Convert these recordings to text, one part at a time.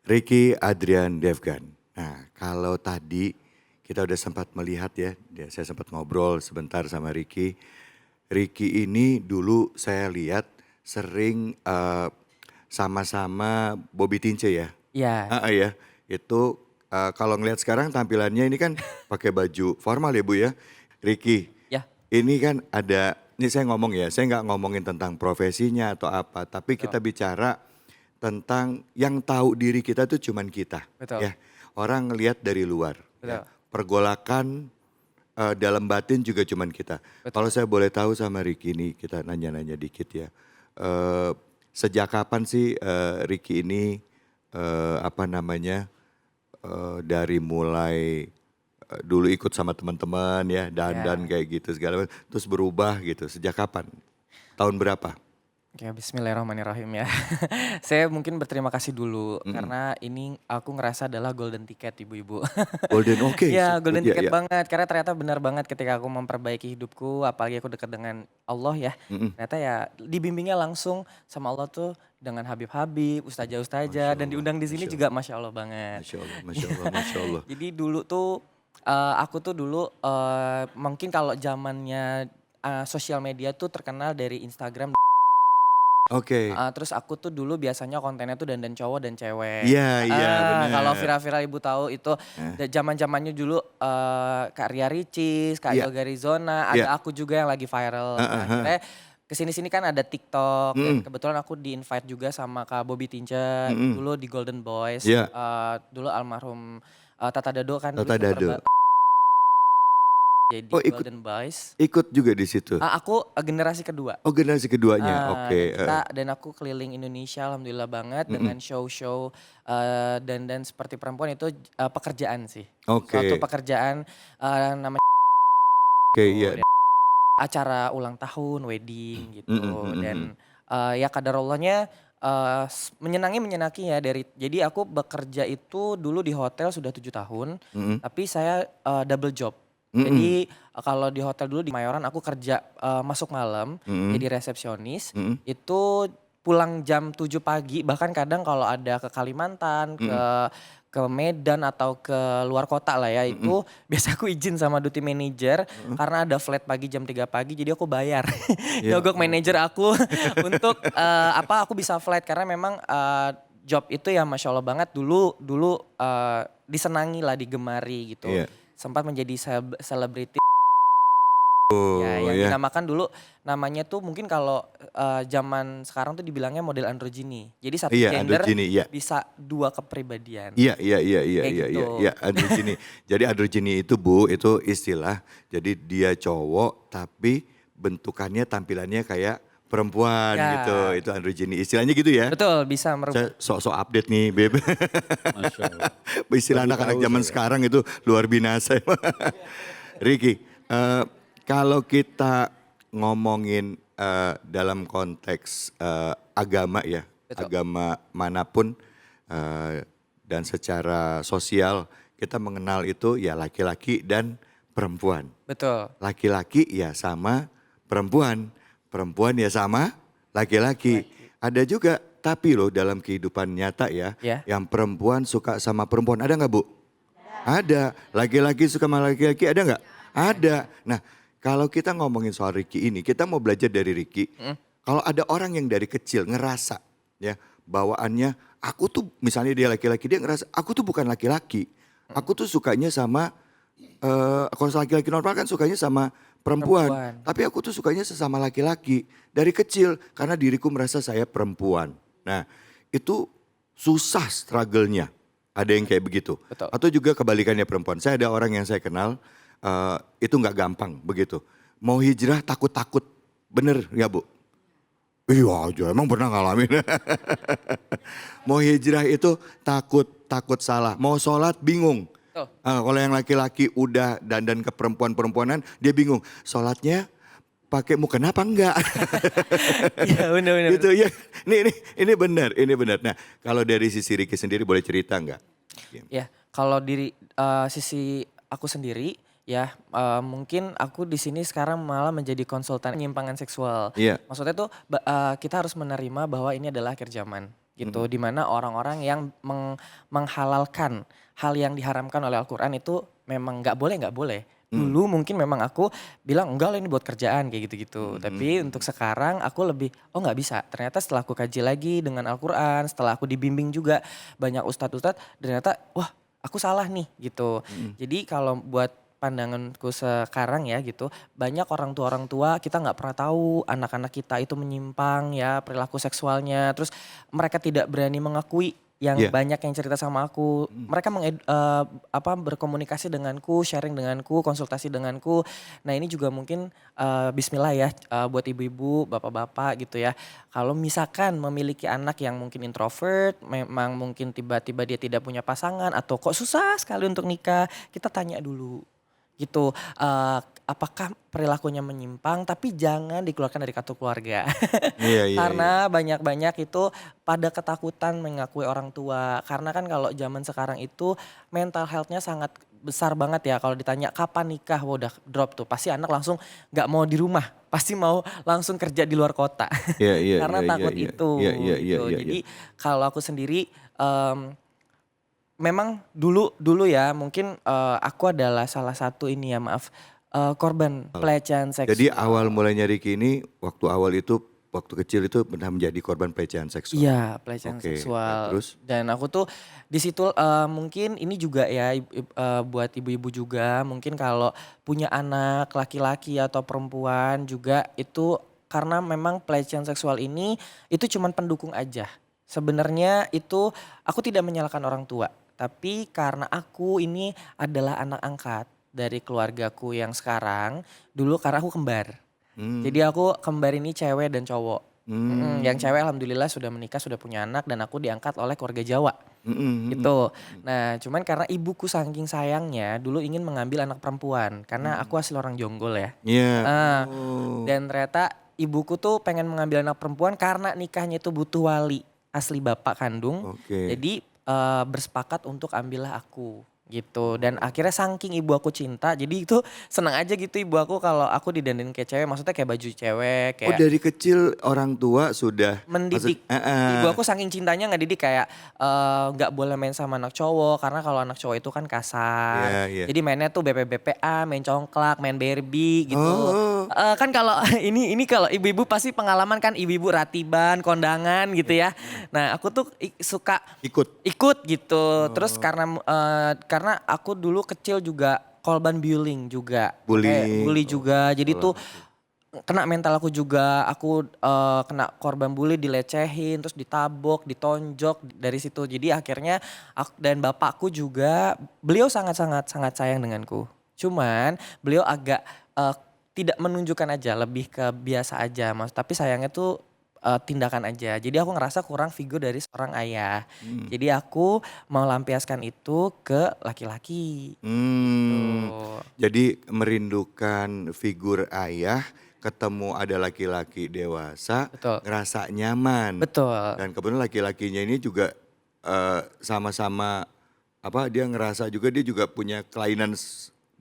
Ricky Adrian Devgan. Nah, kalau tadi kita udah sempat melihat ya, saya sempat ngobrol sebentar sama Ricky. Ricky ini dulu saya lihat sering sama-sama Bobby Tince ya. Iya, Ya, itu kalau ngelihat sekarang tampilannya ini kan pakai baju formal ya Bu ya. Ricky, ya, ini kan ada, ini saya ngomong ya, saya nggak ngomongin tentang profesinya atau apa, tapi betul kita bicara tentang yang tahu diri kita tuh cuman kita, betul ya. Orang ngelihat dari luar, ya. betul Pergolakan dalam batin juga cuman kita. betul. Kalau saya boleh tahu sama Ricky ini, kita nanya-nanya dikit ya. Eh, Sejak kapan sih Ricky ini apa namanya dari mulai dulu ikut sama teman-teman ya, dandan Ya, kayak gitu segala macam, terus berubah gitu. Sejak kapan? Tahun berapa? oke, bismillahirrahmanirrahim ya. Saya mungkin berterima kasih dulu Mm-mm. karena ini aku ngerasa adalah golden ticket ibu-ibu. Golden, oke, Ya golden ya ticket ya. banget karena ternyata benar banget ketika aku memperbaiki hidupku apalagi aku dekat dengan Allah ya. Mm-mm. Ternyata ya dibimbingnya langsung sama Allah tuh dengan Habib-Habib, ustazah-ustazah Masya dan Allah, diundang di sini Masya juga Allah, Masya Allah banget. Masya Allah, Masya Allah, Masya Allah. Jadi dulu tuh aku tuh dulu mungkin kalau zamannya sosial media tuh terkenal dari Instagram. Oke, Terus aku tuh dulu biasanya kontennya tuh dandan cowok dan cewek. iya iya Kalau benar. viral-viral ibu tahu itu Nah, zaman-zamannya dulu Kak Ria Ricis, Kak iya Yoga Rizona, iya. ada aku juga yang lagi viral. Heeh, Nah heeh. akhirnya kesini-sini kan ada TikTok dan Mm-mm, kebetulan aku di-invite juga sama Kak Bobby Tince mm-mm. dulu di Golden Boys. Iya, Dulu almarhum Tata Dado kan dulu Tata sempat Dado. jadi Oh ikut Golden Boys. ikut juga di situ. Aku generasi kedua. Oh generasi keduanya, Dan oke. Heeh. kita dan aku keliling Indonesia alhamdulillah banget Mm-mm. dengan show-show, dandan seperti perempuan itu, pekerjaan sih. Suatu Oke, pekerjaan, namanya oke iya. dan acara ulang tahun, wedding Mm-mm, gitu mm-mm, mm. dan, ya qadarallahnya, menyenangi ya jadi aku bekerja itu dulu di hotel sudah 7 tahun, Mm-mm, tapi saya, double job. mm-mm, Jadi, kalau di hotel dulu di Kemayoran aku kerja, masuk malam mm-mm, jadi resepsionis, mm-mm, itu pulang jam 7 pagi bahkan kadang kalau ada ke Kalimantan, mm-mm, ke Medan atau ke luar kota lah ya mm-mm. itu biasa aku izin sama duty manager Heeh. karena ada flight pagi jam 3 pagi jadi aku bayar. Ya Nyogok manajer Allah. aku untuk, aku bisa flight karena memang, job itu ya Masya Allah banget dulu dulu, disenangi lah, digemari gitu. Iya. Sempat menjadi selebriti ya Oh yang ya. dinamakan dulu namanya tuh mungkin kalau, zaman sekarang tuh dibilangnya model androgini. Jadi satu Iya gender androgini, iya. bisa 2 kepribadian, Iya iya iya iya kayak iya iya gitu. iya androgini. Jadi androgini itu Bu, itu istilah, jadi dia cowok tapi bentukannya tampilannya kayak perempuan gitu, Ya, itu androgini. Istilahnya gitu ya? betul bisa Saya sok-sok update nih Beb. Masya Allah. Istilah Baru anak-anak tahu zaman saya. sekarang itu luar binasa. Ricky, kalau kita ngomongin dalam konteks agama ya, betul agama manapun dan secara sosial kita mengenal itu ya laki-laki dan perempuan. betul. Laki-laki ya sama perempuan, perempuan ya sama laki-laki. Laki. Ada juga tapi loh dalam kehidupan nyata ya, Ya, yang perempuan suka sama perempuan, ada nggak Bu? Ada. Laki-laki suka sama laki-laki, ada nggak? Ada. Nah, kalau kita ngomongin soal Ricky ini, kita mau belajar dari Ricky. mhm, Kalau ada orang yang dari kecil ngerasa ya bawaannya, aku tuh misalnya dia laki-laki, dia ngerasa aku tuh bukan laki-laki. mhm, Aku tuh sukanya sama, kalau laki-laki normal kan sukanya sama perempuan. perempuan. Tapi aku tuh sukanya sesama laki-laki dari kecil karena diriku merasa saya perempuan. Nah, itu susah struggle-nya. Ada yang kayak begitu. Betul. Atau juga kebalikannya perempuan. Saya ada orang yang saya kenal, itu nggak gampang begitu. Mau hijrah takut-takut. Bener nggak Bu? Iya aja, emang pernah ngalamin. Mau hijrah itu takut, takut salah. Mau sholat bingung. Betul. Kalau yang laki-laki udah dandan ke perempuan-perempuanan, dia bingung. Sholatnya pakai mukena apa enggak? Iya bener bener. Gitu ya. Ini benar, ini benar. Nah, kalau dari sisi Ricky sendiri boleh cerita enggak? Ya, kalau sisi aku sendiri ya, mungkin aku di sini sekarang malah menjadi konsultan penyimpangan seksual. Iya, Maksudnya tuh kita harus menerima bahwa ini adalah akhir zaman. gitu. Dimana orang-orang yang menghalalkan hal yang diharamkan oleh Al-Quran itu memang nggak boleh. Dulu mungkin memang aku bilang enggak lah ini buat kerjaan kayak gitu-gitu. Tapi untuk sekarang aku lebih oh nggak bisa. Ternyata setelah aku kaji lagi dengan Al-Quran, setelah aku dibimbing juga banyak ustadz-ustadz, ternyata wah aku salah nih gitu. Jadi kalau buat pandanganku sekarang ya gitu, banyak orang tua kita nggak pernah tahu anak-anak kita itu menyimpang ya perilaku seksualnya, terus mereka tidak berani mengakui yang Iya. banyak yang cerita sama aku. Mereka berkomunikasi denganku, sharing denganku, konsultasi denganku. Nah ini juga mungkin bismillah ya buat ibu-ibu, bapak-bapak gitu ya. Kalau misalkan memiliki anak yang mungkin introvert, memang mungkin tiba-tiba dia tidak punya pasangan atau kok susah sekali untuk nikah, kita tanya dulu gitu. Apakah perilakunya menyimpang tapi jangan dikeluarkan dari kartu keluarga. Iya, iya, iya. Karena banyak-banyak itu pada ketakutan mengakui orang tua. Karena kan kalau zaman sekarang itu mental health-nya sangat besar banget ya. Kalau ditanya kapan nikah, wah udah drop tuh. Pasti anak langsung nggak mau di rumah. Pasti mau langsung kerja di luar kota. Iya, iya, Karena iya, iya, takut iya. itu Iya, iya, iya, gitu. iya, iya. Jadi kalau aku sendiri memang dulu ya mungkin aku adalah salah satu ini ya maaf korban pelecehan Jadi awal seksual. mulainya Ricky ini waktu kecil itu pernah menjadi korban pelecehan seksual. Iya, pelecehan Oke, ya seksual. terus? Dan aku tuh di situ mungkin ini juga ya buat ibu-ibu juga mungkin kalau punya anak laki-laki atau perempuan juga itu karena memang pelecehan seksual ini itu cuman pendukung aja. Sebenarnya itu aku tidak menyalahkan orang tua, tapi karena aku ini adalah anak angkat dari keluargaku yang sekarang, dulu karena aku kembar. Hmm, Jadi aku kembar ini cewek dan cowok. Yang hmm, cewek alhamdulillah sudah menikah, sudah punya anak dan aku diangkat oleh keluarga Jawa mhm, mhm, gitu. Nah cuman karena ibuku saking sayangnya dulu ingin mengambil anak perempuan karena mhm. aku asli orang Jonggol ya. Iya, Heeh, oh, dan ternyata ibuku tuh pengen mengambil anak perempuan karena nikahnya itu butuh wali asli bapak kandung. oke. Jadi bersepakat untuk ambillah aku gitu. Dan akhirnya saking ibu aku cinta jadi itu senang aja gitu ibu aku kalau aku didandanin kayak cewek. Maksudnya kayak baju cewek Oh kayak dari kecil orang tua sudah maksud mendidik. Ibu heeh, aku saking cintanya ngedidik kayak nggak boleh main sama anak cowok karena kalau anak cowok itu kan kasar. iya, iya. Jadi mainnya tuh BP-BPA, main congklak, main Barbie gitu. Oh, Kan kalau ini kalau ibu-ibu pasti pengalaman kan ibu-ibu ratiban, kondangan gitu ya. Nah, aku tuh suka ikut? ikut gitu. Terus Oh, karena aku dulu kecil juga korban bullying juga. Kayak bullying, bully oh juga. Jadi sekolah, tuh oke. kena mental aku juga, aku kena korban bully, dilecehin, terus ditabok, ditonjok dari situ. Jadi akhirnya dan bapakku juga, beliau sangat sayang denganku. Cuman beliau agak tidak menunjukkan aja, lebih ke biasa aja Mas. Tapi sayangnya tuh tindakan aja. Jadi aku ngerasa kurang figur dari seorang ayah. Mhm. Jadi aku melampiaskan itu ke laki-laki. Hmm, Tuh. jadi merindukan figur ayah, ketemu ada laki-laki dewasa, Betul. ngerasa nyaman. Betul. Dan kebetulan laki-lakinya ini juga sama-sama apa dia ngerasa juga dia juga punya kelainan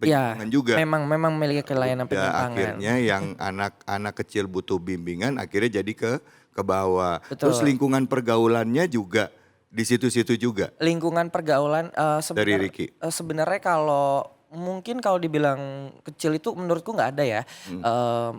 Iya, penyimpangan juga. memang memiliki kelainan Udah penyimpangan. akhirnya yang anak-anak kecil butuh bimbingan akhirnya jadi ke bawah. Terus Betul. lingkungan pergaulannya juga di situ-situ juga Lingkungan pergaulan dari Ricky. sebenarnya kalau mungkin kalau dibilang kecil itu menurutku nggak ada ya, Mhm,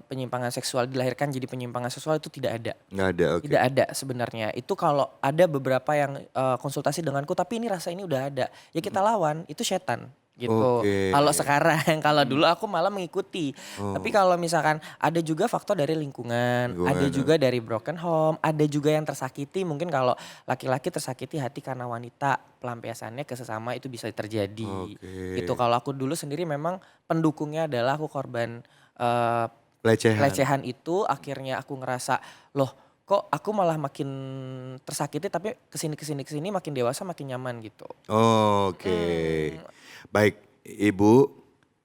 penyimpangan seksual dilahirkan jadi penyimpangan seksual itu tidak ada. nggak ada, oke. Tidak ada sebenarnya. Itu kalau ada beberapa yang konsultasi denganku tapi ini rasa ini udah ada, ya kita Mhm, lawan, itu setan gitu. oke. Kalau sekarang, kalau dulu Mhm, aku malah mengikuti. Tapi oh, kalau misalkan ada juga faktor dari lingkungan, ada lingkungan, juga dari broken home, ada juga yang tersakiti. Mungkin kalau laki-laki tersakiti hati karena wanita, pelampiasannya ke sesama itu bisa terjadi. oke. Gitu. Kalau aku dulu sendiri memang pendukungnya adalah aku korban eh, Pelecehan, pelecehan itu akhirnya aku ngerasa, loh kok aku malah makin tersakiti tapi kesini makin dewasa makin nyaman gitu. oke. Hmm, Baik, Ibu,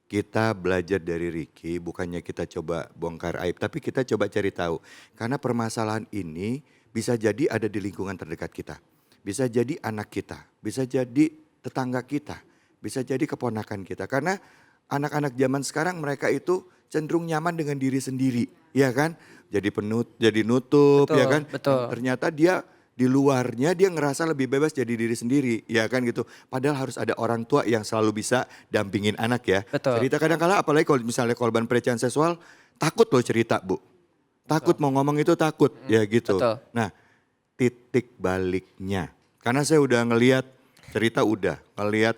kita belajar dari Ricky, bukannya kita coba bongkar aib, tapi kita coba cari tahu. Karena permasalahan ini bisa jadi ada di lingkungan terdekat kita. Bisa jadi anak kita, bisa jadi tetangga kita, bisa jadi keponakan kita. Karena anak-anak zaman sekarang mereka itu cenderung nyaman dengan diri sendiri, ya kan? Jadi nutup, ya betul kan? betul. Ternyata dia di luarnya dia ngerasa lebih bebas jadi diri sendiri, ya kan gitu. Padahal harus ada orang tua yang selalu bisa dampingin anak ya. Betul. Cerita kadang-kala apalagi kalau misalnya korban pelecehan seksual, takut loh cerita Bu. Takut mau ngomong itu takut, ya gitu. Betul. Nah, titik baliknya. Karena saya udah ngelihat cerita udah, ngelihat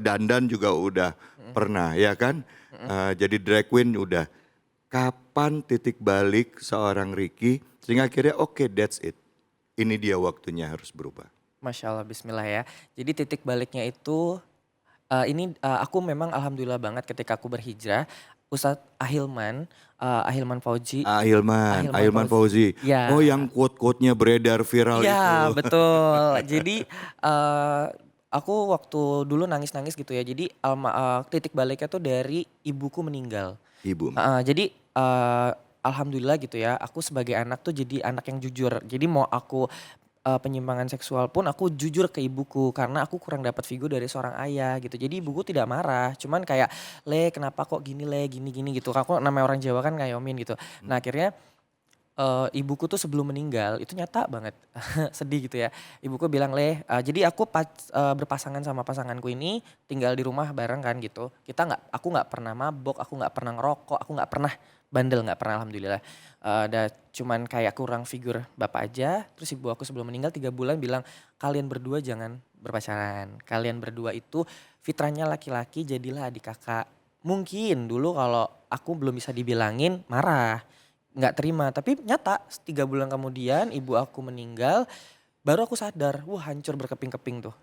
dandan juga udah pernah, ya kan? Jadi drag queen udah. Kapan titik balik seorang Ricky sehingga akhirnya oke, that's it. Ini dia waktunya harus berubah. Masya Allah, Bismillah ya. Jadi titik baliknya itu aku memang alhamdulillah banget ketika aku berhijrah. Ustadz Ahilman Fauzi. Ahilman Fauzi. Ya. Oh yang quote-quote-nya beredar viral Iya itu. betul. Jadi aku waktu dulu nangis-nangis gitu ya. Jadi titik baliknya tuh dari ibuku meninggal. Ibu. Jadi alhamdulillah gitu ya. Aku sebagai anak tuh jadi anak yang jujur. Jadi mau aku penyimpangan seksual pun aku jujur ke ibuku karena aku kurang dapat figur dari seorang ayah gitu. Jadi ibuku tidak marah, cuman kayak le kenapa kok gini le gini gitu. Aku namanya orang Jawa kan ngayomin gitu. Nah akhirnya ibuku tuh sebelum meninggal itu nyata banget sedih gitu ya. Ibuku bilang jadi aku berpasangan sama pasanganku ini tinggal di rumah bareng kan gitu. Aku nggak pernah mabok, aku nggak pernah ngerokok, aku nggak pernah bandel, nggak pernah alhamdulillah. Cuman kayak kurang figur bapak aja. Terus ibu aku sebelum meninggal 3 bulan bilang kalian berdua jangan berpacaran. Kalian berdua itu fitrahnya laki-laki, jadilah adik kakak. Mungkin dulu kalau aku belum bisa dibilangin marah, nggak terima. Tapi nyata 3 bulan kemudian ibu aku meninggal, baru aku sadar, wah hancur berkeping-keping tuh.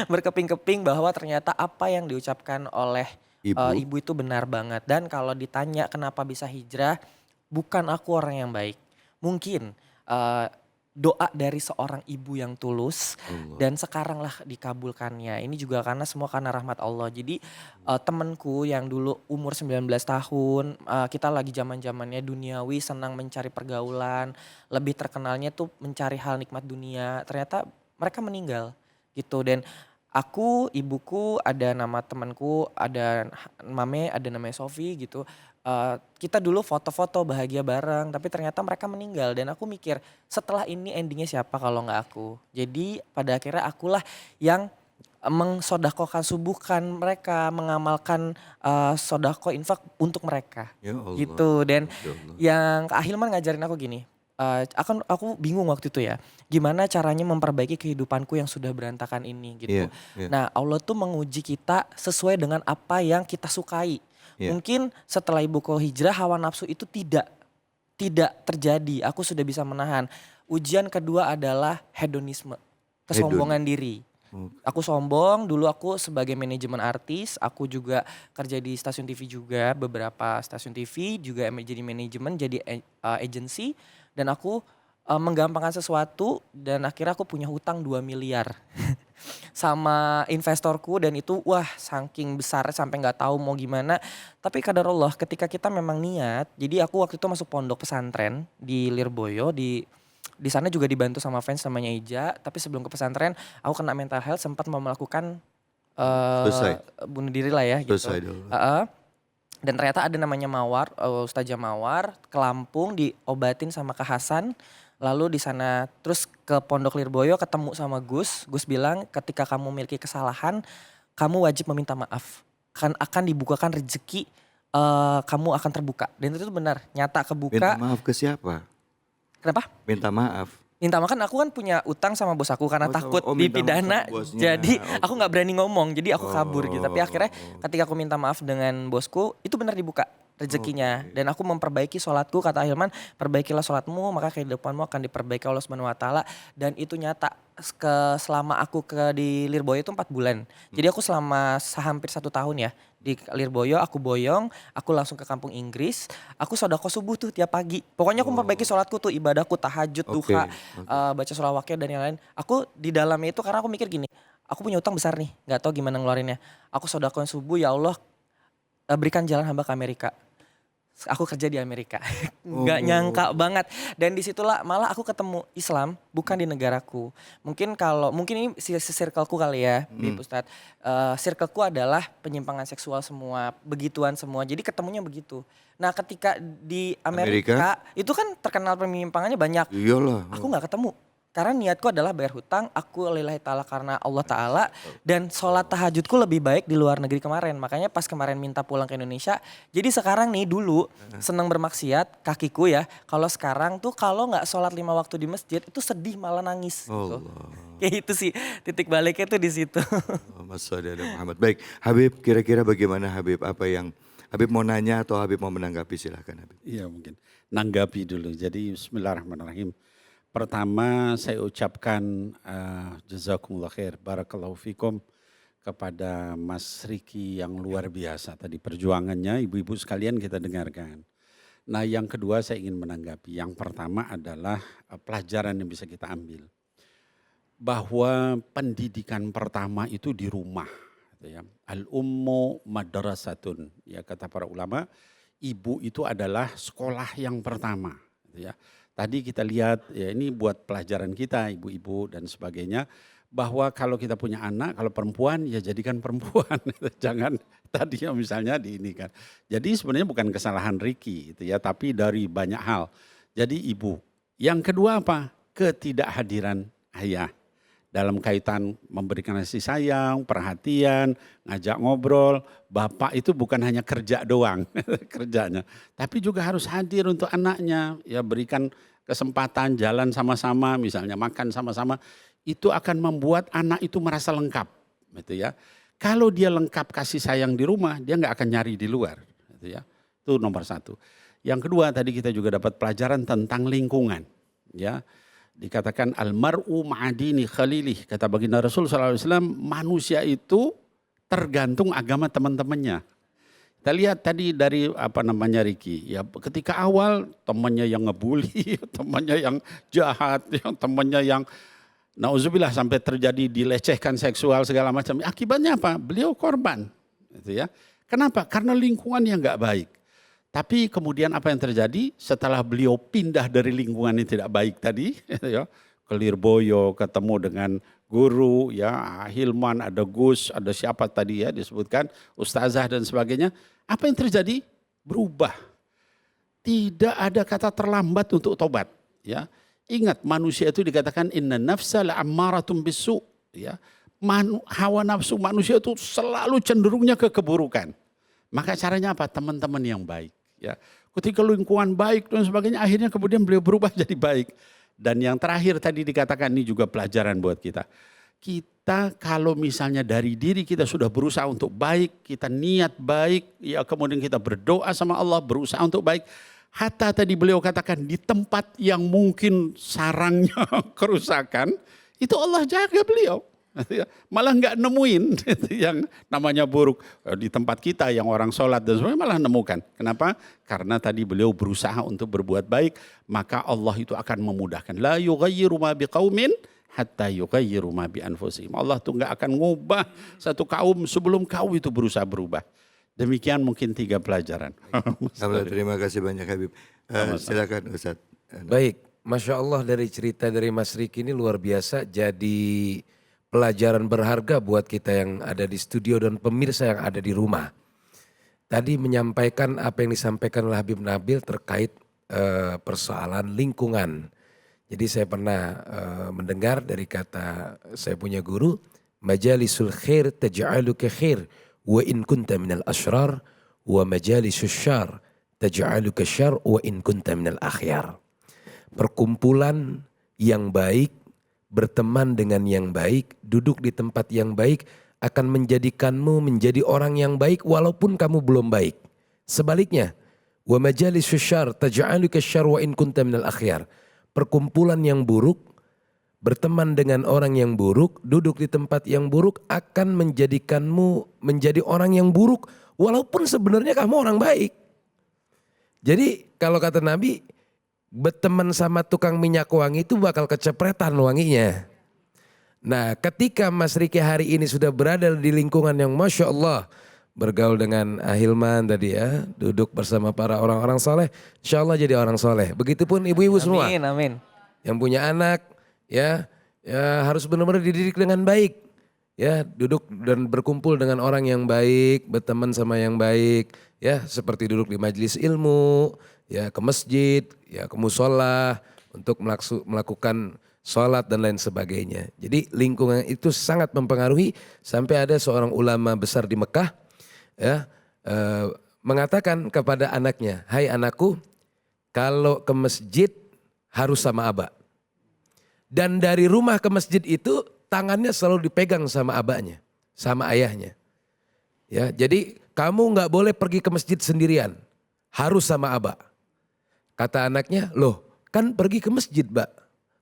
Berkeping-keping bahwa ternyata apa yang diucapkan oleh Ibu. ibu itu benar banget. Dan kalau ditanya kenapa bisa hijrah, bukan aku orang yang baik. Mungkin doa dari seorang ibu yang tulus Allah. dan sekaranglah dikabulkannya. Ini juga karena rahmat Allah. Jadi temenku yang dulu umur 19 tahun, kita lagi zaman-zamannya duniawi, senang mencari pergaulan, lebih terkenalnya tuh mencari hal nikmat dunia. Ternyata mereka meninggal gitu. Dan aku, ibuku, ada nama temanku, ada Mame, ada namanya Sofi gitu. Kita dulu foto-foto bahagia bareng, tapi ternyata mereka meninggal dan aku mikir setelah ini endingnya siapa kalau nggak aku. Jadi pada akhirnya akulah yang mengsodakokan subuhkan mereka, mengamalkan sodako infak untuk mereka. Ya Allah. Gitu. Dan Masya Allah. yang Kak Hilman ngajarin aku gini, aku bingung waktu itu ya, gimana caranya memperbaiki kehidupanku yang sudah berantakan ini gitu. Iya, iya. Nah Allah tuh menguji kita sesuai dengan apa yang kita sukai. Iya. Mungkin setelah ibuku hijrah hawa nafsu itu tidak terjadi, aku sudah bisa menahan. Ujian kedua adalah hedonisme, kesombongan diri. Aku sombong, dulu aku sebagai manajemen artis, aku juga kerja di stasiun TV juga, beberapa stasiun TV juga jadi manajemen, jadi agency. Dan aku menggampangkan sesuatu dan akhirnya aku punya hutang 2 miliar sama investorku dan itu wah saking besar sampai nggak tahu mau gimana. Tapi kadarullah ketika kita memang niat, jadi aku waktu itu masuk pondok pesantren di Lirboyo, di sana juga dibantu sama fans namanya Ija. Tapi sebelum ke pesantren aku kena mental health, sempat mau melakukan Selesai. bunuh diri lah ya gitu. Selesai dulu. Dan ternyata ada namanya Mawar, Ustazah Mawar ke Lampung diobatin sama Kak Hasan. Lalu di sana terus ke Pondok Lirboyo ketemu sama Gus. Gus bilang ketika kamu memiliki kesalahan, kamu wajib meminta maaf. Akan dibukakan rezeki, kamu akan terbuka. Dan itu benar, nyata kebuka. Minta maaf ke siapa? Kenapa? Minta maaf. Minta maaf kan aku kan punya utang sama bos aku karena takut minta maaf dipidana. sama bosnya. Jadi aku nggak berani ngomong, jadi aku kabur gitu. Tapi akhirnya ketika aku minta maaf dengan bosku, itu benar dibuka rezekinya. Dan aku memperbaiki sholatku, kata Hilman, perbaikilah sholatmu maka kehidupanmu akan diperbaiki Allah Subhanahu Wa Taala. Dan itu nyata selama aku di Lirboyo itu 4 bulan. Jadi aku selama hampir 1 tahun ya di Lirboyo, aku boyong, aku langsung ke kampung Inggris, aku sodako subuh tuh tiap pagi. Pokoknya aku memperbaiki sholatku tuh, ibadahku, tahajud, duha, baca surah wakil dan yang lain. Aku di dalamnya itu karena aku mikir gini, aku punya utang besar nih, nggak tahu gimana ngeluarinnya. Aku sodakoin subuh, ya Allah berikan jalan hamba ke Amerika. aku kerja di Amerika. Nggak nyangka banget. Dan disitulah malah aku ketemu Islam bukan di negaraku. Mungkin ini circleku kali ya, Bib Ustadz. Circleku adalah penyimpangan seksual semua, begituan semua. Jadi ketemunya begitu. Nah ketika di Amerika itu kan terkenal penyimpangannya banyak. Iyalah. Aku nggak ketemu. Karena niatku adalah bayar hutang, aku lillahi ta'ala karena Allah ta'ala. Dan sholat tahajudku lebih baik di luar negeri kemarin. Makanya pas kemarin minta pulang ke Indonesia. Jadi sekarang nih dulu senang bermaksiat kakiku ya. Kalau sekarang tuh kalau gak sholat 5 waktu di masjid itu sedih malah nangis. Gitu. Kayak itu sih titik baliknya tuh di situ. Masya Allah Muhammad. Baik Habib, kira-kira bagaimana Habib? Apa yang Habib mau nanya atau Habib mau menanggapi, silahkan Habib. Iya mungkin, nanggapi dulu. Jadi bismillahirrahmanirrahim. Pertama saya ucapkan jazakumullah khair, barakallahu fikum kepada Mas Riki yang luar biasa. Tadi perjuangannya ibu-ibu sekalian kita dengarkan. Nah yang kedua saya ingin menanggapi. Yang pertama adalah pelajaran yang bisa kita ambil. Bahwa pendidikan pertama itu di rumah. Gitu ya. Al-ummu madrasatun. Ya, kata para ulama, ibu itu adalah sekolah yang pertama. Gitu ya. Tadi kita lihat, ya ini buat pelajaran kita ibu-ibu dan sebagainya. Bahwa kalau kita punya anak, kalau perempuan ya jadikan perempuan. Jangan tadi ya misalnya di ini kan. Jadi sebenarnya bukan kesalahan Riki gitu ya, tapi dari banyak hal. Jadi ibu. Yang kedua apa? Ketidakhadiran ayah. Dalam kaitan memberikan kasih sayang, perhatian, ngajak ngobrol. Bapak itu bukan hanya kerja doang kerjanya. Tapi juga harus hadir untuk anaknya. Ya berikan kesempatan jalan sama-sama, misalnya makan sama-sama. Itu akan membuat anak itu merasa lengkap. Gitu ya. Kalau dia lengkap kasih sayang di rumah, dia nggak akan nyari di luar. Gitu ya. Itu nomor satu. Yang kedua tadi kita juga dapat pelajaran tentang lingkungan. Ya. Dikatakan almar'u ma'adini khalilih. Kata baginda Rasul SAW, manusia itu tergantung agama teman-temannya. Kita lihat tadi dari Riki. Ya, ketika awal temannya yang ngebully, temannya yang jahat, yang temannya yang nauzubillah sampai terjadi dilecehkan seksual segala macam. Akibatnya apa? Beliau korban. Gitu ya. Kenapa? Karena lingkungan yang nggak baik. Tapi kemudian apa yang terjadi setelah beliau pindah dari lingkungan yang tidak baik tadi, ya, ke Lirboyo, ketemu dengan guru, ya Hilman, ada Gus, ada siapa tadi ya disebutkan, ustazah dan sebagainya. Apa yang terjadi? Berubah. Tidak ada kata terlambat untuk tobat. Ya, ingat manusia itu dikatakan inna nafsa la'ammaratum bisu. Ya, hawa nafsu manusia itu selalu cenderungnya ke keburukan. Maka caranya apa? Teman-teman yang baik. Ya, ketika lingkungan baik dan sebagainya, akhirnya kemudian beliau berubah jadi baik. Dan yang terakhir tadi dikatakan ini juga pelajaran buat kita. Kita kalau misalnya dari diri kita sudah berusaha untuk baik, kita niat baik, ya kemudian kita berdoa sama Allah, berusaha untuk baik. Hatta tadi beliau katakan di tempat yang mungkin sarangnya kerusakan, itu Allah jaga beliau. Malah nggak nemuin yang namanya buruk di tempat kita yang orang sholat dan sebagainya, malah nemukan. Kenapa? Karena tadi beliau berusaha untuk berbuat baik, maka Allah itu akan memudahkan. La yughayyiru ma biqaumin hatta yughayyiru ma bi anfusihim. Allah tuh nggak akan ngubah satu kaum sebelum kaum itu berusaha berubah. Demikian mungkin 3 pelajaran. Terima kasih banyak Habib. Silakan Ustaz. Baik, Masya Allah dari cerita dari Mas Riki ini luar biasa, jadi pelajaran berharga buat kita yang ada di studio dan pemirsa yang ada di rumah. Tadi menyampaikan apa yang disampaikan oleh Habib Nabil terkait persoalan lingkungan. Jadi saya pernah mendengar dari kata saya punya guru, majalisul khair taj'aluka khair wa in kunta minal asyrar wa majalisus syar taj'aluka syar wa in kunta minal akhyar. Perkumpulan yang baik, berteman dengan yang baik, duduk di tempat yang baik akan menjadikanmu menjadi orang yang baik walaupun kamu belum baik. Sebaliknya, wa majalisus syarr taj'aluka syarr wa in kunta minal akhyar. Perkumpulan yang buruk, berteman dengan orang yang buruk, duduk di tempat yang buruk akan menjadikanmu menjadi orang yang buruk walaupun sebenarnya kamu orang baik. Jadi kalau kata Nabi, berteman sama tukang minyak wangi itu bakal kecepretan wanginya. Nah ketika Mas Riki hari ini sudah berada di lingkungan yang Masya Allah bergaul dengan Ahilman tadi ya, duduk bersama para orang-orang soleh, insya Allah jadi orang soleh. Begitupun ibu-ibu semua Amin, amin. yang punya anak ya, ya harus benar-benar dididik dengan baik. Ya, duduk dan berkumpul dengan orang yang baik, berteman sama yang baik, ya seperti duduk di majelis ilmu, ya ke masjid, ya ke musola untuk melakukan sholat dan lain sebagainya. Jadi lingkungan itu sangat mempengaruhi sampai ada seorang ulama besar di Mekah ya mengatakan kepada anaknya, "Hai anakku, kalau ke masjid harus sama aba." Dan dari rumah ke masjid itu tangannya selalu dipegang sama abahnya, sama ayahnya. Ya, jadi kamu nggak boleh pergi ke masjid sendirian, harus sama abah. Kata anaknya, loh kan pergi ke masjid, Mbak.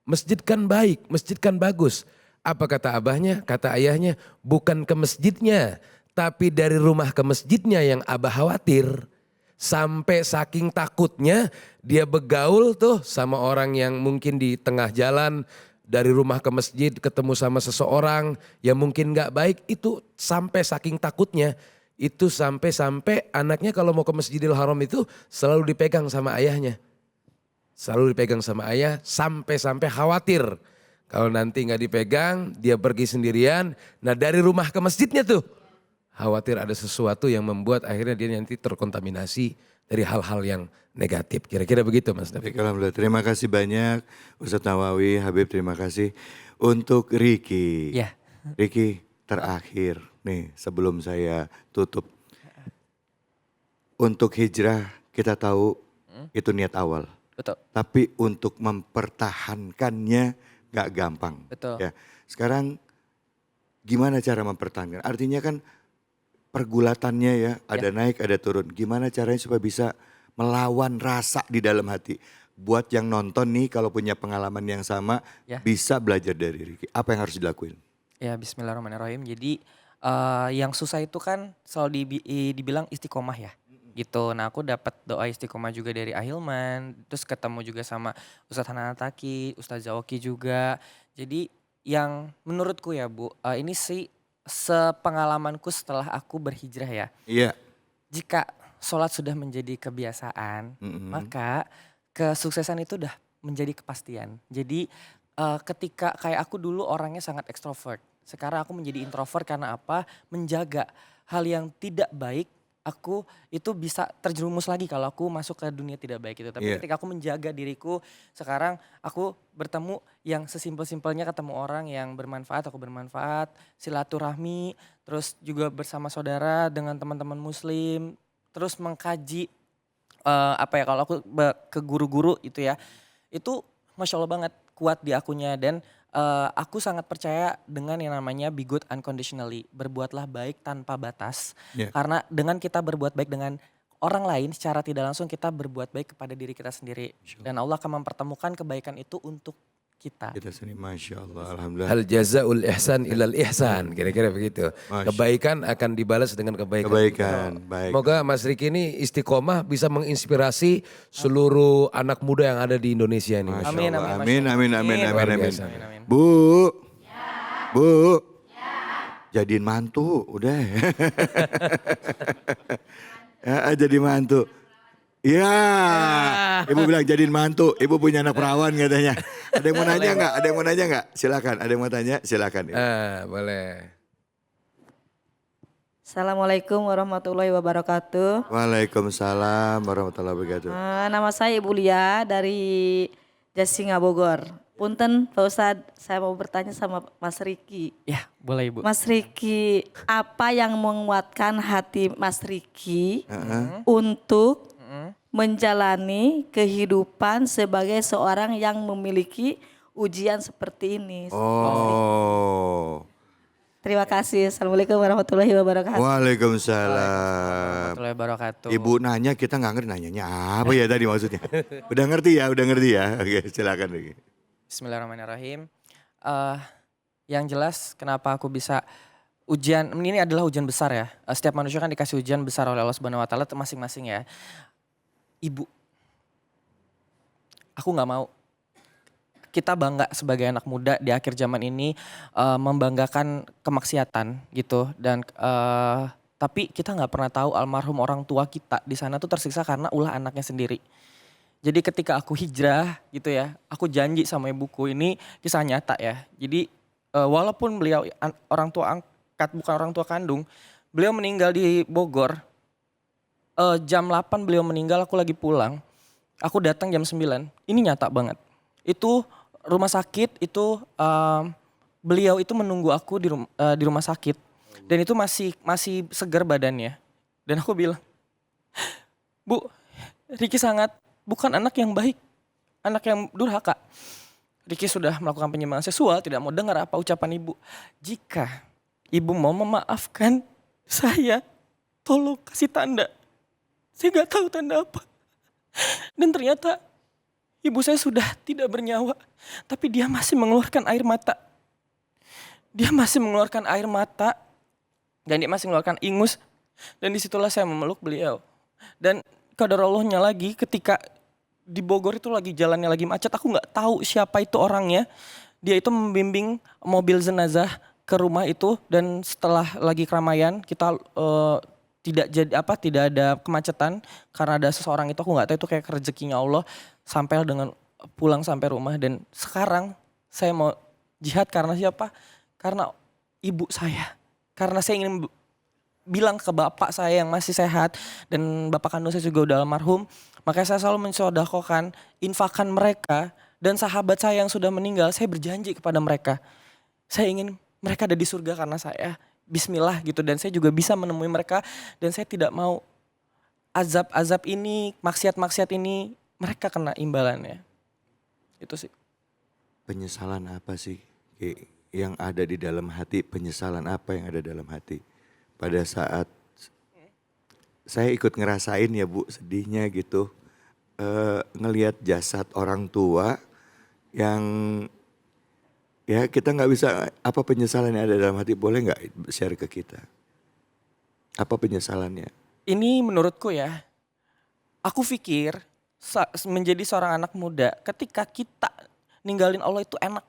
Masjid kan baik, masjid kan bagus. Apa kata abahnya? Kata ayahnya, bukan ke masjidnya, tapi dari rumah ke masjidnya yang abah khawatir. Sampai saking takutnya dia begaul tuh sama orang yang mungkin di tengah jalan, dari rumah ke masjid ketemu sama seseorang yang mungkin gak baik, itu sampai saking takutnya. Itu sampai anaknya kalau mau ke Masjidil Haram itu selalu dipegang sama ayahnya. Selalu dipegang sama ayah sampai khawatir. Kalau nanti gak dipegang dia pergi sendirian. Nah dari rumah ke masjidnya tuh khawatir ada sesuatu yang membuat akhirnya dia nanti terkontaminasi dari hal-hal yang negatif. Kira-kira begitu Mas David. Baik, alhamdulillah. Terima kasih banyak Ustadz Nawawi, Habib terima kasih. Untuk Riki. Ya. Riki terakhir nih sebelum saya tutup. Untuk hijrah kita tahu itu niat awal. Betul. Tapi untuk mempertahankannya gak gampang. Betul. Ya. Sekarang gimana cara mempertahankan? Artinya kan pergulatannya ya, ada naik ada turun. Gimana caranya supaya bisa melawan rasa di dalam hati. Buat yang nonton nih kalau punya pengalaman yang sama Ya. bisa belajar dari Riki. Apa yang harus dilakuin? Ya bismillahirrahmanirrahim. Jadi yang susah itu kan selalu dibilang istiqomah ya. Gitu. Nah aku dapat doa istiqomah juga dari Ahilman. Terus ketemu juga sama Ustadz Hanan Ataki, Ustadz Zawoki juga. Jadi yang menurutku ya Bu, ini sih sepengalamanku setelah aku berhijrah ya. Iya. Jika sholat sudah menjadi kebiasaan, maka kesuksesan itu udah menjadi kepastian. Jadi ketika kayak aku dulu orangnya sangat ekstrovert. Sekarang aku menjadi introvert karena apa? Menjaga hal yang tidak baik, aku itu bisa terjerumus lagi kalau aku masuk ke dunia tidak baik itu. Tapi ketika aku menjaga diriku, sekarang aku bertemu yang sesimpel-simpelnya ketemu orang yang bermanfaat, aku bermanfaat, silaturahmi, terus juga bersama saudara dengan teman-teman muslim, terus mengkaji kalau aku ke guru-guru itu ya, itu Masya Allah banget kuat di akunya dan aku sangat percaya dengan yang namanya be good unconditionally, berbuatlah baik tanpa batas. Karena dengan kita berbuat baik dengan orang lain secara tidak langsung kita berbuat baik kepada diri kita sendiri. Dan Allah akan mempertemukan kebaikan itu untuk kita. Kita sendiri Masya Allah, alhamdulillah. Hal jazaul ihsan ilal ihsan, kira-kira begitu. Kebaikan akan dibalas dengan kebaikan. Kebaikan, baik. Semoga Mas Riki ini istiqomah bisa menginspirasi seluruh anak muda yang ada di Indonesia ini. Masya Amin, Allah. amin, Amin, Masya amin, Allah. amin, amin, Luar amin. biasa. Amin. Bu, Bu, jadiin mantu, udah. Ya, jadi mantu. Ya, ibu bilang jadiin mantu. Ibu punya anak perawan katanya. Ada yang mau nanya nggak? Ada yang mau nanya nggak? Silakan. Ada yang mau tanya? Silakan. Boleh. Assalamualaikum warahmatullahi wabarakatuh. Waalaikumsalam warahmatullahi wabarakatuh. Nama saya Ibu Lia dari Jasinga Bogor. Punten Pak Ustadz, saya mau bertanya sama Mas Riki. Ya boleh Ibu. Mas Riki, apa yang menguatkan hati Mas Riki untuk menjalani kehidupan sebagai seorang yang memiliki ujian seperti ini? Oh. Terima kasih. Assalamualaikum warahmatullahi wabarakatuh. Waalaikumsalam. Warahmatullahi wabarakatuh. Ibu nanya kita nggak ngerti nanyanya apa ya tadi maksudnya. Udah ngerti ya. Oke silakan lagi. Bismillahirrahmanirrahim. Yang jelas kenapa aku bisa ujian, ini adalah ujian besar ya. Setiap manusia kan dikasih ujian besar oleh Allah Subhanahu Wa Taala masing-masing ya. Ibu, aku nggak mau kita bangga sebagai anak muda di akhir zaman ini membanggakan kemaksiatan gitu dan Tapi kita nggak pernah tahu almarhum orang tua kita di sana tuh tersiksa karena ulah anaknya sendiri. Jadi ketika aku hijrah gitu ya, aku janji sama ibuku, ini kisah nyata ya. Jadi walaupun beliau orang tua angkat bukan orang tua kandung, beliau meninggal di Bogor. Jam 8 beliau meninggal, aku lagi pulang. Aku datang jam 9. Ini nyata banget. Itu rumah sakit itu beliau itu menunggu aku di rumah sakit. Dan itu masih segar badannya. Dan aku bilang, "Bu, Ricky sangat bukan anak yang baik, anak yang durhaka. Ricky sudah melakukan penyimpangan seksual, tidak mau dengar apa ucapan ibu. Jika ibu mau memaafkan saya, tolong kasih tanda." Saya nggak tahu tanda apa. Dan ternyata ibu saya sudah tidak bernyawa, tapi dia masih mengeluarkan air mata. Dia masih mengeluarkan air mata dan dia masih mengeluarkan ingus. Dan disitulah saya memeluk beliau. Dan qadarallahnya lagi ketika di Bogor itu lagi jalannya lagi macet, aku nggak tahu siapa itu orangnya. Dia itu membimbing mobil jenazah ke rumah itu, dan setelah lagi keramaian kita tidak ada kemacetan karena ada seseorang itu, aku nggak tahu itu kayak rezekinya Allah, sampai dengan pulang sampai rumah. Dan sekarang saya mau jihad karena siapa? Karena ibu saya. Karena saya ingin bilang ke bapak saya yang masih sehat, dan bapak kandung saya juga udah almarhum. Makanya saya selalu mensedekahkan infakan mereka, dan sahabat saya yang sudah meninggal, saya berjanji kepada mereka. Saya ingin mereka ada di surga karena saya. Bismillah gitu, dan saya juga bisa menemui mereka, dan saya tidak mau azab-azab ini, maksiat-maksiat ini mereka kena imbalannya. Itu sih. Penyesalan apa sih yang ada di dalam hati? Penyesalan apa yang ada dalam hati pada saat saya ikut ngerasain ya Bu, sedihnya gitu, ngelihat jasad orang tua yang ya kita nggak bisa, apa penyesalan yang ada dalam hati, boleh nggak share ke kita? Apa penyesalannya? Ini menurutku ya, aku pikir menjadi seorang anak muda, ketika kita ninggalin Allah itu enak,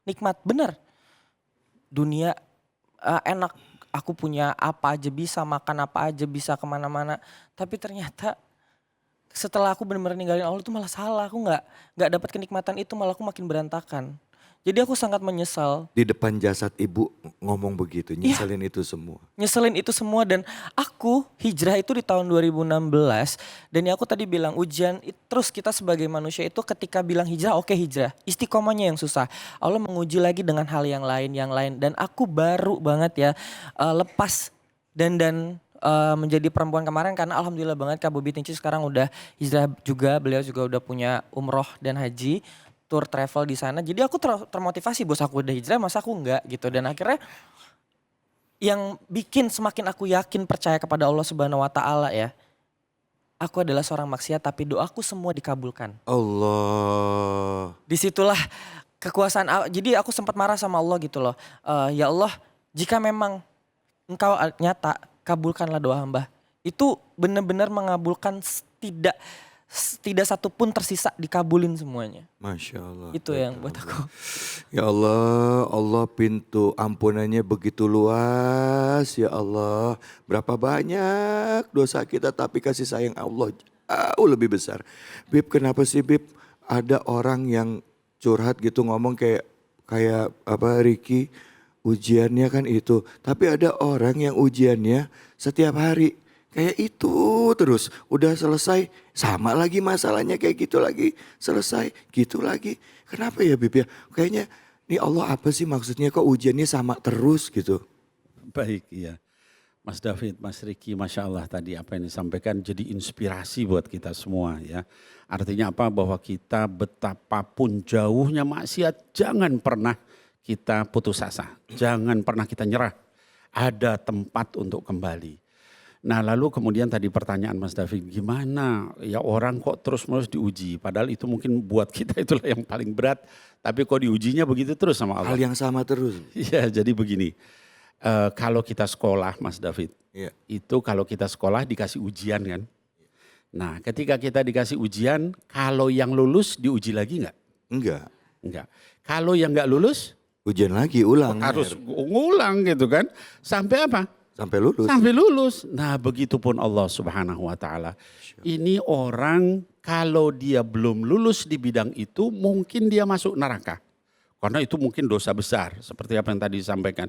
nikmat, bener. Dunia enak, aku punya apa aja bisa, makan apa aja bisa, kemana-mana. Tapi ternyata setelah aku benar-benar ninggalin Allah itu malah salah, aku nggak dapat kenikmatan itu, malah aku makin berantakan. Jadi aku sangat menyesal. Di depan jasad ibu ngomong begitu, nyeselin itu semua. Nyeselin itu semua, dan aku hijrah itu di tahun 2016. Dan ya aku tadi bilang ujian, terus kita sebagai manusia itu ketika bilang hijrah, oke hijrah. Istiqomahnya yang susah. Allah menguji lagi dengan hal yang lain. Dan aku baru banget ya lepas dan menjadi perempuan kemarin, karena alhamdulillah banget Kak Bobi Tinci sekarang udah hijrah juga. Beliau juga udah punya umroh dan haji, tour travel di sana. Jadi aku termotivasi, bos aku udah hijrah masa aku enggak gitu. Dan akhirnya yang bikin semakin aku yakin percaya kepada Allah Subhanahu wa taala ya. Aku adalah seorang maksiat tapi doaku semua dikabulkan. Allah. Disitulah kekuasaan. Jadi aku sempat marah sama Allah gitu loh. Ya Allah, jika memang Engkau nyata, kabulkanlah doa hamba. Itu benar-benar mengabulkan, tidak satu pun tersisa, dikabulin semuanya. Masya Allah. Itu yang buat aku. Ya Allah, Allah pintu ampunannya begitu luas ya Allah. Berapa banyak dosa kita tapi kasih sayang Allah jauh lebih besar. Bib, kenapa sih Bib ada orang yang curhat gitu ngomong kayak apa Ricky, ujiannya kan itu. Tapi ada orang yang ujiannya setiap hari. Kayak itu terus, udah selesai sama lagi masalahnya kayak gitu lagi, selesai gitu lagi. Kenapa ya Bib ya? Kayaknya nih Allah apa sih maksudnya kok ujiannya sama terus gitu. Baik, iya. Mas David, Mas Ricky, Masya Allah tadi apa yang disampaikan jadi inspirasi buat kita semua ya. Artinya apa? Bahwa kita betapapun jauhnya maksiat, jangan pernah kita putus asa. Jangan pernah kita nyerah. Ada tempat untuk kembali. Nah lalu kemudian tadi pertanyaan Mas David, gimana ya orang kok terus-menerus diuji. Padahal itu mungkin buat kita itulah yang paling berat. Tapi kok diujinya begitu terus sama Allah. Hal yang sama terus. Iya jadi begini, kalau kita sekolah Mas David, Iya. itu kalau kita sekolah dikasih ujian kan. Nah ketika kita dikasih ujian, kalau yang lulus diuji lagi enggak? Enggak. Enggak. Kalau yang enggak lulus, Ujian lagi, ulang. harus ngulang gitu kan. Sampai apa? Sampai lulus. Sampai lulus. Nah begitupun Allah subhanahu wa ta'ala. Ini orang kalau dia belum lulus di bidang itu mungkin dia masuk neraka. Karena itu mungkin dosa besar seperti apa yang tadi disampaikan.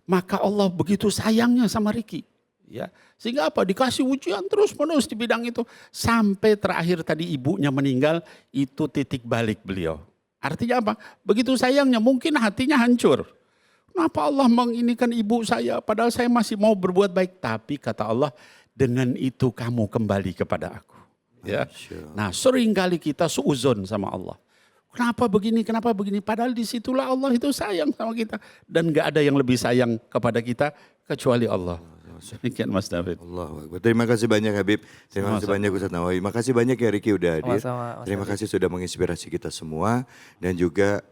Maka Allah begitu sayangnya sama Ricky. Ya, sehingga apa? Dikasih ujian terus menerus di bidang itu. Sampai terakhir tadi ibunya meninggal, itu titik balik beliau. Artinya apa? Begitu sayangnya mungkin hatinya hancur. Kenapa Allah menginikan ibu saya padahal saya masih mau berbuat baik. Tapi kata Allah, dengan itu kamu kembali kepada aku. Ya. Nah seringkali kita suuzon sama Allah. Kenapa begini, padahal disitulah Allah itu sayang sama kita. Dan gak ada yang lebih sayang kepada kita kecuali Allah. Demikian Mas David. Allahu Akbar. Terima kasih banyak Habib. Terima kasih banyak Ustaz Nawawi. Makasih banyak ya Ricky udah hadir. Sama-sama, Mas Terima kasih sudah menginspirasi kita semua. Dan juga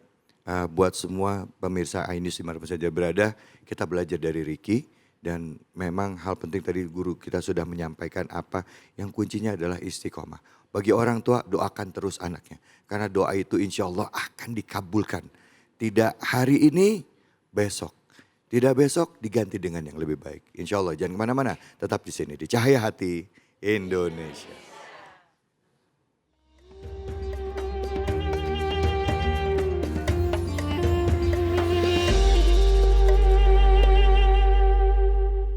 buat semua pemirsa iNews dimanapun saja berada, kita belajar dari Ricky. Dan memang hal penting tadi guru kita sudah menyampaikan apa yang kuncinya adalah istiqomah. Bagi orang tua doakan terus anaknya. Karena doa itu insya Allah akan dikabulkan. Tidak hari ini, besok. Tidak besok diganti dengan yang lebih baik. Insya Allah jangan kemana-mana, tetap di sini di Cahaya Hati Indonesia.